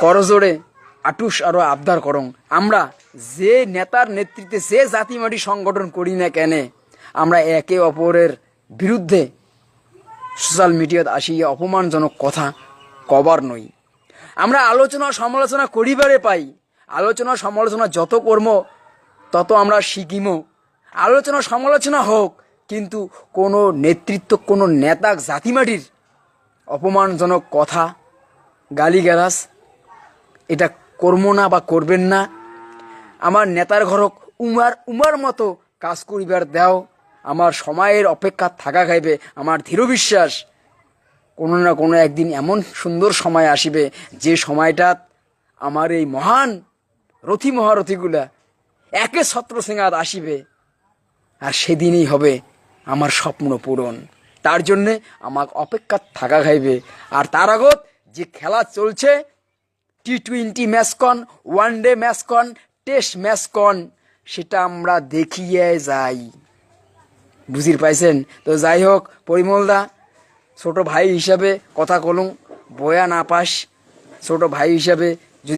করজোড়ে আটুস আরও আবদার করং আমরা যে নেতার নেতৃত্বে যে জাতিমাটি সংগঠন করি না কেন আমরা একে অপরের বিরুদ্ধে সোশ্যাল মিডিয়াত আসিয়া অপমানজনক কথা কবার নই। আমরা আলোচনা সমালোচনা করিবারে পাই, আলোচনা সমালোচনা যত কর্ম তত আমরা শিখিমো। আলোচনা সমালোচনা হোক, কিন্তু কোনো নেতৃত্ব কোনো নেতা জাতিমাটির অপমানজনক কথা গালিগালাজ এটা করবো না বা করবেন না। আমার নেতার ঘরক উমার মতো কাজ করিবার দেও। আমার সময়ের অপেক্ষা থাকা খাইবে। আমার দৃঢ় বিশ্বাস কোনো না কোনো একদিন এমন সুন্দর সময় আসিবে যে সময়টাত আমার এই মহান রথী মহারথীগুলা একে ছত্র সিংহাত আসিবে, আর সেদিনই হবে আমার স্বপ্ন পূরণ। তার জন্যে আমার অপেক্ষা থাকা খাইবে। আর তার আগত যে খেলা চলছে, T20 ম্যাচ কন, ওয়ান ডে ম্যাচ কন, টেস্ট ম্যাচ কন, সেটা আমরা দেখিয়ে যাই। বুঝির পাইছেন তো? যাই হোক, পরিমলদা ছোট ভাই হিসাবে কথা কলুম, বয়া না পাস, ছোট ভাই হিসাবে